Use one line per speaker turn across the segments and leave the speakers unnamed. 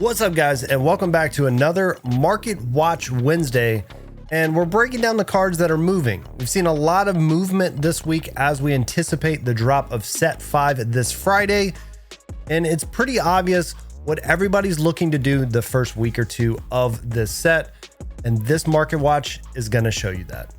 What's up, guys, and welcome back to another Market Watch Wednesday. And we're breaking down the cards that are moving. We've seen a lot of movement this week as we anticipate the drop of set 5 this Friday. And it's pretty obvious what everybody's looking to do the first week or two of this set. And this Market Watch is going to show you that.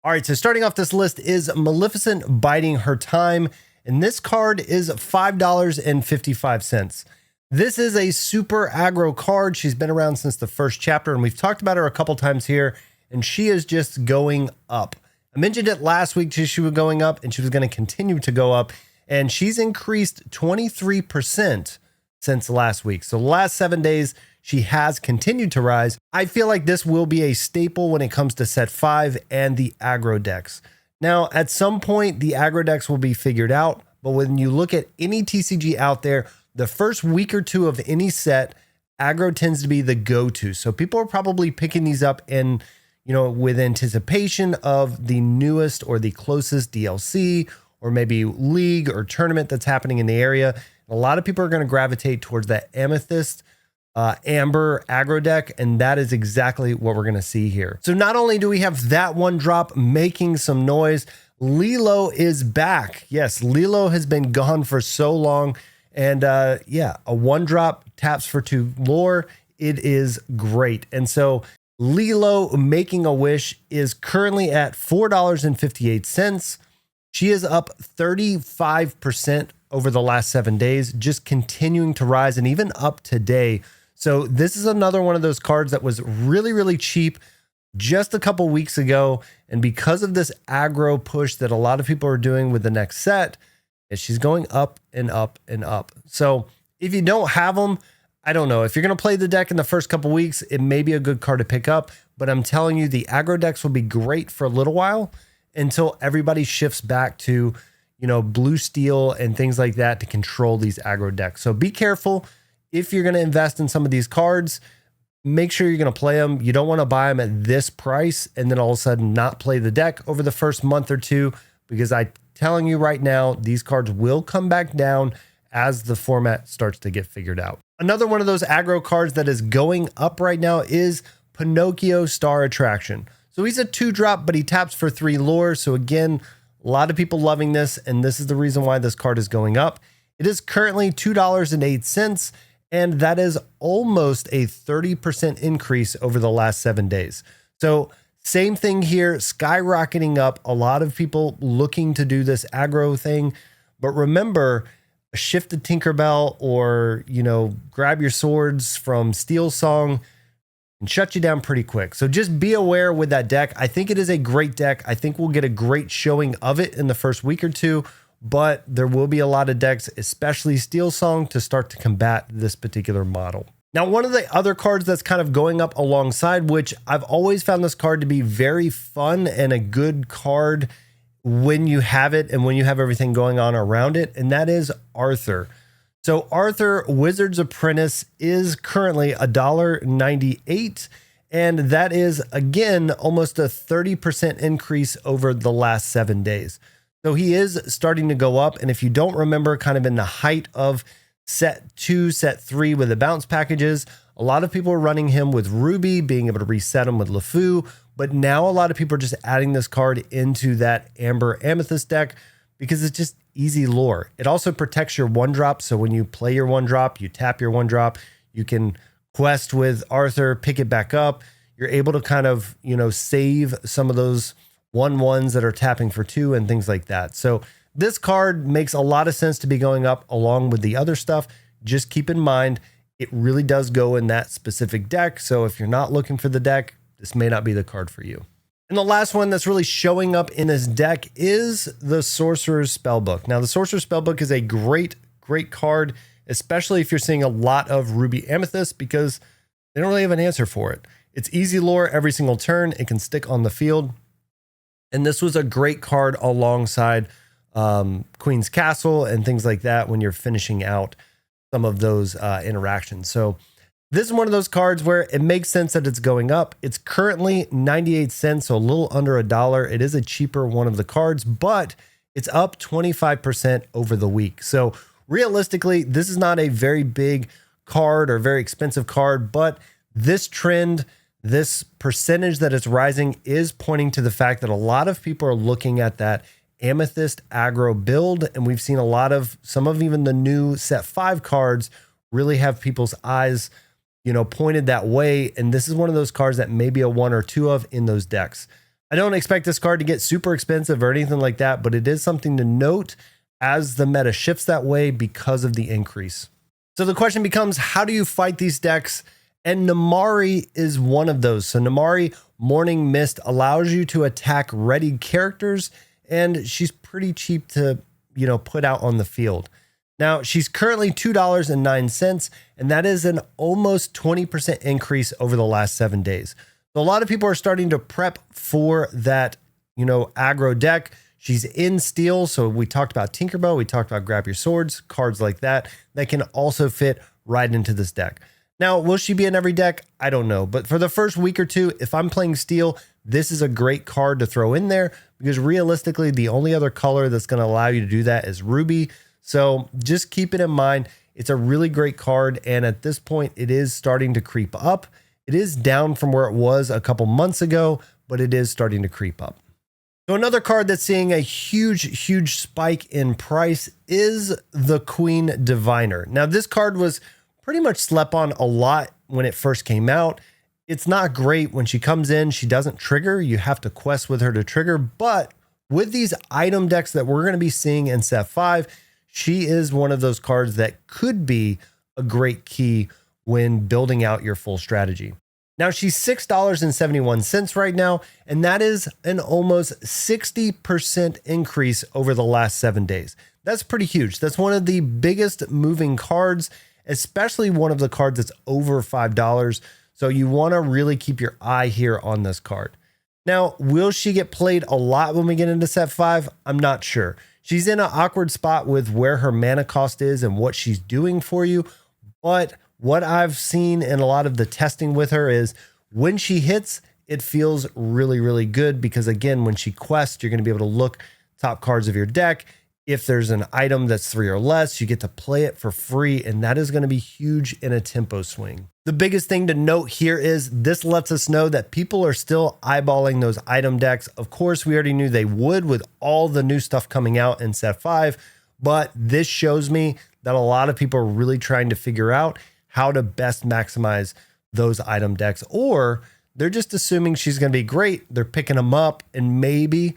All right, so starting off this list is Maleficent Biding Her Time. And this card is $5.55. This is a super aggro card. She's been around since the first chapter, and we've talked about her a couple times here, and she is just going up. I mentioned it last week, she was going up, and she was going to continue to go up, and she's increased 23% since last week. So the last 7 days, she has continued to rise. I feel like this will be a staple when it comes to set 5 and the aggro decks. Now, at some point, the aggro decks will be figured out, but when you look at any TCG out there, the first week or two of any set, aggro tends to be the go-to. So people are probably picking these up in, with anticipation of the newest or the closest DLC or maybe league or tournament that's happening in the area. A lot of people are going to gravitate towards that Amethyst Amber aggro deck, and that is exactly what we're going to see here. So not only do we have that one drop making some noise, Lilo is back. Yes, Lilo has been gone for so long, and a one drop taps for 2 lore. It is great. And so Lilo Making a Wish is currently at $4.58. She is up 35% over the last 7 days, just continuing to rise, and even up today. So this is another one of those cards that was really, really cheap just a couple weeks ago. And because of this aggro push that a lot of people are doing with the next set, she's going up and up and up. So if you don't have them, I don't know. If you're going to play the deck in the first couple weeks, it may be a good card to pick up. But I'm telling you, the aggro decks will be great for a little while until everybody shifts back to, blue steel and things like that to control these aggro decks. So be careful. If you're going to invest in some of these cards, make sure you're going to play them. You don't want to buy them at this price and then all of a sudden not play the deck over the first month or two, because I'm telling you right now, these cards will come back down as the format starts to get figured out. Another one of those aggro cards that is going up right now is Pinocchio Star Attraction. So he's a 2-drop, but he taps for 3 lore. So again, a lot of people loving this, and this is the reason why this card is going up. It is currently $2.08, and that is almost a 30% increase over the last 7 days. So same thing here, skyrocketing up. A lot of people looking to do this aggro thing. But remember, a Shift to Tinkerbell or, grab your swords from Steel Song and shut you down pretty quick. So just be aware with that deck. I think it is a great deck. I think we'll get a great showing of it in the first week or two, but there will be a lot of decks, especially Steel Song, to start to combat this particular model. Now, one of the other cards that's kind of going up alongside, which I've always found this card to be very fun and a good card when you have it and when you have everything going on around it, and that is Arthur. So Arthur Wizard's Apprentice is currently $1.98, and that is, again, almost a 30% increase over the last 7 days. So he is starting to go up, and if you don't remember, kind of in the height of set 2, set 3 with the bounce packages, a lot of people are running him with Ruby, being able to reset him with LeFou, but now a lot of people are just adding this card into that Amber Amethyst deck because it's just easy lore. It also protects your 1-drop, so when you play your 1-drop, you tap your 1-drop, you can quest with Arthur, pick it back up. You're able to kind of, save some of those 1/1s that are tapping for 2 and things like that. So this card makes a lot of sense to be going up along with the other stuff. Just keep in mind, it really does go in that specific deck. So if you're not looking for the deck, this may not be the card for you. And the last one that's really showing up in this deck is the Sorcerer's Spellbook. Now, the Sorcerer's Spellbook is a great card, especially if you're seeing a lot of Ruby Amethyst, because they don't really have an answer for it. It's easy lore every single turn. It can stick on the field. And this was a great card alongside Queen's Castle and things like that when you're finishing out some of those interactions. So this is one of those cards where it makes sense that it's going up. It's currently 98 cents, so a little under $1. It is a cheaper one of the cards, but it's up 25% over the week. So realistically, this is not a very big card or very expensive card, but this trend, this percentage that it's rising is pointing to the fact that a lot of people are looking at that Amethyst aggro build. And we've seen a lot of, some of even the new set 5 cards really have people's eyes, pointed that way. And this is one of those cards that maybe a 1 or 2 of in those decks. I don't expect this card to get super expensive or anything like that, but it is something to note as the meta shifts that way because of the increase. So the question becomes, how do you fight these decks? And Namari is one of those. So Namari, Morning Mist, allows you to attack readied characters, and she's pretty cheap to, put out on the field. Now, she's currently $2.09, and that is an almost 20% increase over the last 7 days. So a lot of people are starting to prep for that, aggro deck. She's in steel. So we talked about Tinkerbell. We talked about Grab Your Swords, cards like that can also fit right into this deck. Now, will she be in every deck? I don't know. But for the first week or two, if I'm playing steel, this is a great card to throw in there because realistically, the only other color that's going to allow you to do that is ruby. So just keep it in mind. It's a really great card. And at this point, it is starting to creep up. It is down from where it was a couple months ago, but it is starting to creep up. So another card that's seeing a huge spike in price is the Queen Diviner. Now, this card was pretty much slept on a lot when it first came out. It's not great when she comes in. She doesn't trigger. You have to quest with her to trigger. But with these item decks that we're going to be seeing in set 5, she is one of those cards that could be a great key when building out your full strategy. Now, she's $6.71 right now, and that is an almost 60% increase over the last 7 days. That's pretty huge. That's one of the biggest moving cards, especially one of the cards that's over $5. So you want to really keep your eye here on this card. Now, will she get played a lot when we get into set 5? I'm not sure. She's in an awkward spot with where her mana cost is and what she's doing for you. But what I've seen in a lot of the testing with her is when she hits, it feels really good because, again, when she quests, you're going to be able to look top cards of your deck. If there's an item that's 3 or less, you get to play it for free, and that is going to be huge in a tempo swing. The biggest thing to note here is this lets us know that people are still eyeballing those item decks. Of course, we already knew they would with all the new stuff coming out in set 5, but this shows me that a lot of people are really trying to figure out how to best maximize those item decks, or they're just assuming she's going to be great. They're picking them up and maybe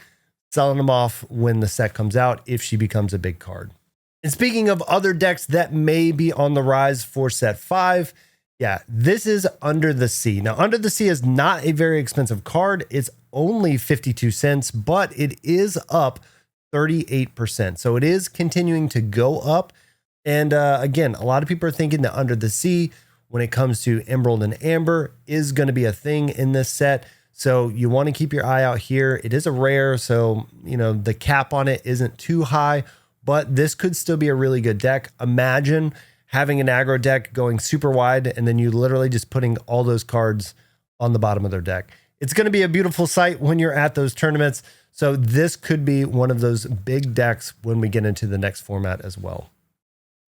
selling them off when the set comes out if she becomes a big card. And speaking of other decks that may be on the rise for set 5, this is Under the Sea. Now, Under the Sea is not a very expensive card. It's only 52 cents, but it is up 38%. So it is continuing to go up. And again, a lot of people are thinking that Under the Sea, when it comes to Emerald and Amber, is going to be a thing in this set. So you want to keep your eye out here. It is a rare, so the cap on it isn't too high, but this could still be a really good deck. Imagine having an aggro deck going super wide, and then you literally just putting all those cards on the bottom of their deck. It's going to be a beautiful sight when you're at those tournaments. So this could be one of those big decks when we get into the next format as well.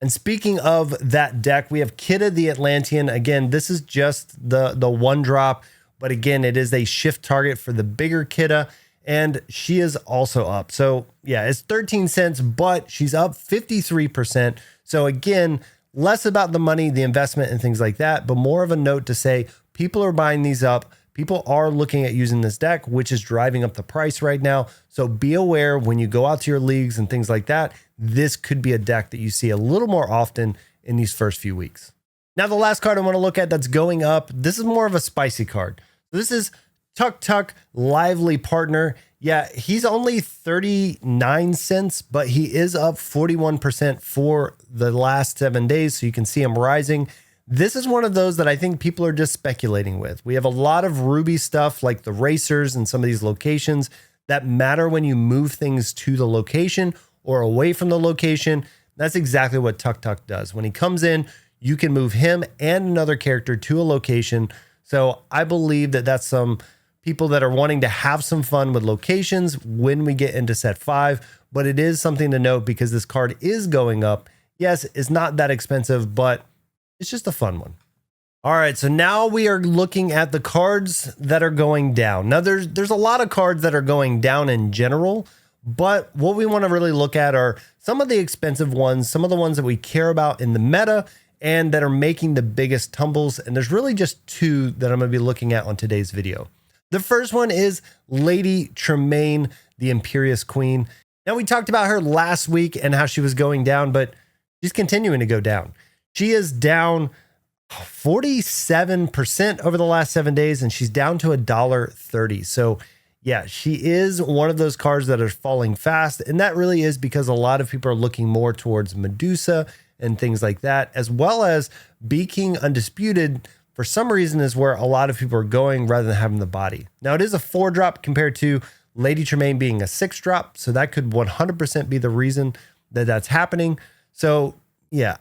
And speaking of that deck, we have Kida the Atlantean. Again, this is just the 1-drop, but again, it is a shift target for the bigger Kida, and she is also up. So it's 13 cents, but she's up 53%. So again, less about the money, the investment and things like that, but more of a note to say people are buying these up. People are looking at using this deck, which is driving up the price right now. So be aware when you go out to your leagues and things like that, this could be a deck that you see a little more often in these first few weeks. Now, the last card I want to look at that's going up, this is more of a spicy card. This is Tuk Tuk, Lively Partner. Yeah, he's only 39 cents, but he is up 41% for the last 7 days. So you can see him rising. This is one of those that I think people are just speculating with. We have a lot of Ruby stuff like the racers and some of these locations that matter when you move things to the location or away from the location. That's exactly what Tuk Tuk does. When he comes in, you can move him and another character to a location. So I believe that that's some people that are wanting to have some fun with locations when we get into set 5. But it is something to note because this card is going up Yes, it's not that expensive, but it's just a fun one. All right, so now we are looking at the cards that are going down. Now, there's a lot of cards that are going down in general, but what we want to really look at are some of the expensive ones, some of the ones that we care about in the meta and that are making the biggest tumbles. And there's really just two that I'm going to be looking at on today's video. The first one is Lady Tramaine, the Imperious Queen. Now, we talked about her last week and how she was going down, but she's continuing to go down. She is down 47% over the last 7 days, and she's down to $1.30. So yeah, she is one of those cards that are falling fast. And that really is because a lot of people are looking more towards Medusa and things like that, as well as Be King Undisputed for some reason is where a lot of people are going rather than having the body. Now it is a 4-drop compared to Lady Tramaine being a 6-drop. So that could 100% be the reason that that's happening. So yeah,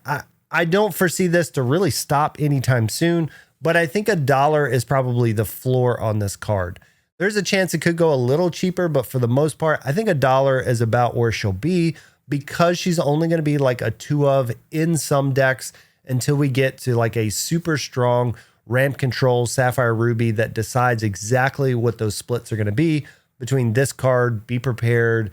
I don't foresee this to really stop anytime soon, but I think $1 is probably the floor on this card. There's a chance it could go a little cheaper, but for the most part, I think $1 is about where she'll be because she's only going to be like a 2 of in some decks until we get to like a super strong ramp control Sapphire Ruby that decides exactly what those splits are going to be between this card, Be Prepared,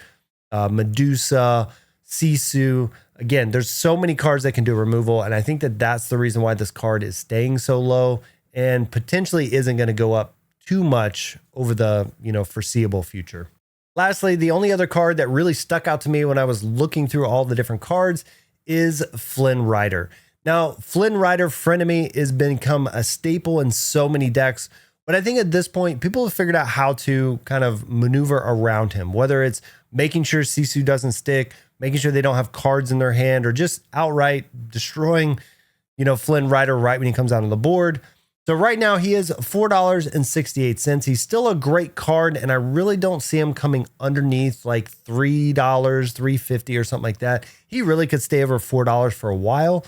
Medusa, Sisu. Again, there's so many cards that can do removal, and I think that that's the reason why this card is staying so low and potentially isn't going to go up too much over the foreseeable future. Lastly, the only other card that really stuck out to me when I was looking through all the different cards is Flynn Rider. Now, Flynn Rider Frenemy has become a staple in so many decks, but I think at this point, people have figured out how to kind of maneuver around him, whether it's making sure Sisu doesn't stick, making sure they don't have cards in their hand, or just outright destroying, Flynn Rider right when he comes out on the board. So right now he is $4.68. He's still a great card, and I really don't see him coming underneath like $3, $3.50 or something like that. He really could stay over $4 for a while,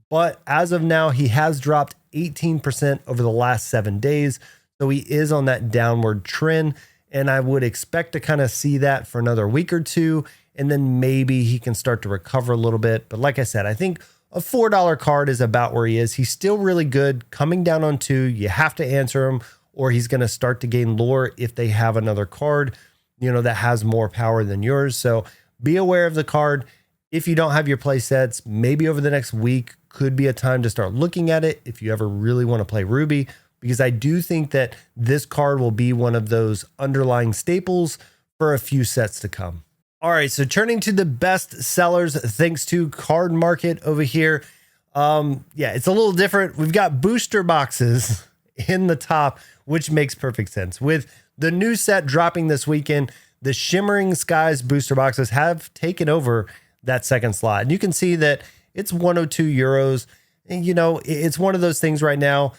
but as of now, he has dropped 18% over the last 7 days. So he is on that downward trend, and I would expect to kind of see that for another week or two, and then maybe he can start to recover a little bit. But like I said, I think a $4 card is about where he is. He's still really good. Coming down on 2, you have to answer him, or he's going to start to gain lore if they have another card, that has more power than yours. So be aware of the card. If you don't have your play sets, maybe over the next week could be a time to start looking at it if you ever really want to play Ruby, because I do think that this card will be one of those underlying staples for a few sets to come. All right, so turning to the best sellers, thanks to Card Market over here. Yeah, it's a little different. We've got booster boxes in the top, which makes perfect sense. With the new set dropping this weekend, the Shimmering Skies booster boxes have taken over that second slot. And you can see that it's 102 euros. And, it's one of those things right now.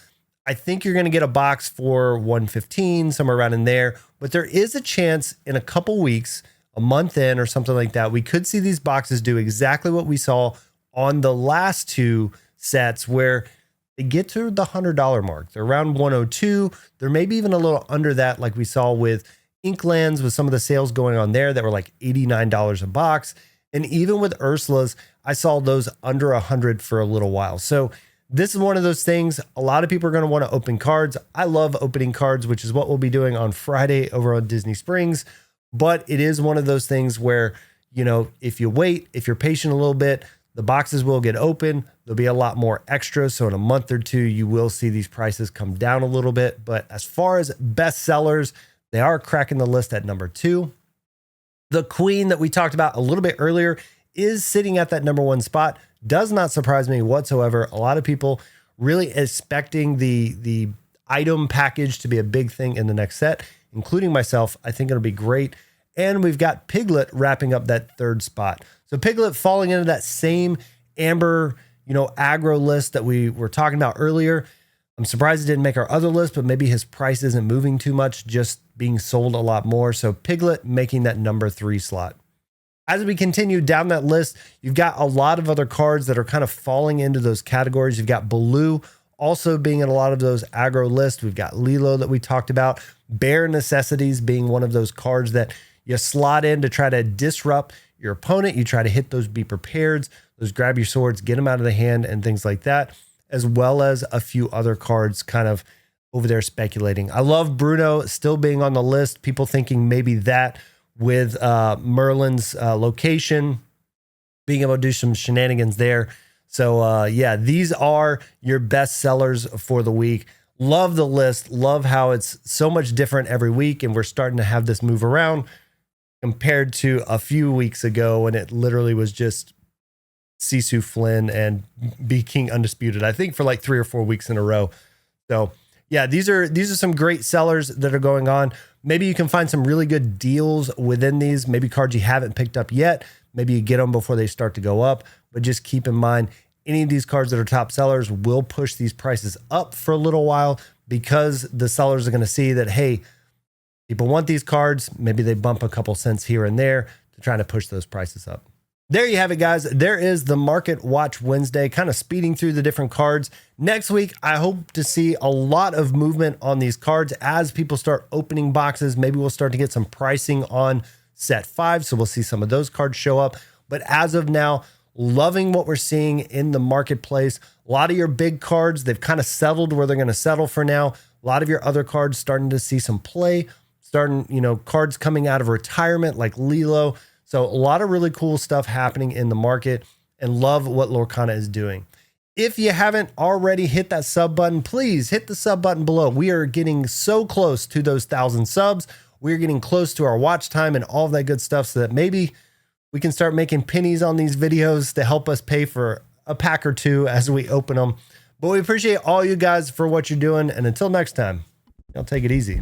I think you're going to get a box for 115, somewhere around in there. But there is a chance in a couple weeks, a month in or something like that, we could see these boxes do exactly what we saw on the last 2 sets where they get to the $100 mark. They're around 102. They're maybe even a little under that, like we saw with Inklands, with some of the sales going on there that were like $89 a box. And even with Ursula's, I saw those under 100 for a little while. So this is one of those things. A lot of people are going to want to open cards. I love opening cards, which is what we'll be doing on Friday over on Disney Springs. But it is one of those things where, if you wait, if you're patient a little bit, the boxes will get open. There'll be a lot more extra. So in a month or 2, you will see these prices come down a little bit. But as far as best sellers, they are cracking the list at number 2. The Queen that we talked about a little bit earlier is sitting at that number 1 spot. Does not surprise me whatsoever. A lot of people really expecting the item package to be a big thing in the next set, including myself. I think it'll be great. And we've got Piglet wrapping up that 3rd spot. So Piglet falling into that same amber, aggro list that we were talking about earlier. I'm surprised it didn't make our other list, but maybe his price isn't moving too much, just being sold a lot more. So Piglet making that number 3 slot. As we continue down that list, you've got a lot of other cards that are kind of falling into those categories. You've got Baloo also being in a lot of those aggro lists. We've got Lilo that we talked about. Bare Necessities being one of those cards that you slot in to try to disrupt your opponent. You try to hit those be prepared, those grab your swords, get them out of the hand and things like that, as well as a few other cards kind of over there speculating. I love Bruno still being on the list. People thinking maybe that with Merlin's location, being able to do some shenanigans there. So yeah, these are your best sellers for the week. Love the list. Love how it's so much different every week. And we're starting to have this move around compared to a few weeks ago when it literally was just Sisu, Flynn, and Be King Undisputed, I think for like 3 or 4 weeks in a row. So yeah, these are some great sellers that are going on. Maybe you can find some really good deals within these, maybe cards you haven't picked up yet. Maybe you get them before they start to go up, but just keep in mind, any of these cards that are top sellers will push these prices up for a little while because the sellers are going to see that, hey, people want these cards. Maybe they bump a couple cents here and there to try to push those prices up. There you have it, guys. There is the Market Watch Wednesday, kind of speeding through the different cards. Next week, I hope to see a lot of movement on these cards as people start opening boxes. Maybe we'll start to get some pricing on set 5, so we'll see some of those cards show up. But as of now, loving what we're seeing in the marketplace. A lot of your big cards, they've kind of settled where they're going to settle for now. A lot of your other cards starting to see some play, starting, cards coming out of retirement like Lilo. So a lot of really cool stuff happening in the market, and love what Lorcana is doing. If you haven't already hit that sub button, please hit the sub button below. We are getting so close to those 1,000 subs. We're getting close to our watch time and all of that good stuff, so that maybe we can start making pennies on these videos to help us pay for a pack or two as we open them. But we appreciate all you guys for what you're doing. And until next time, y'all take it easy.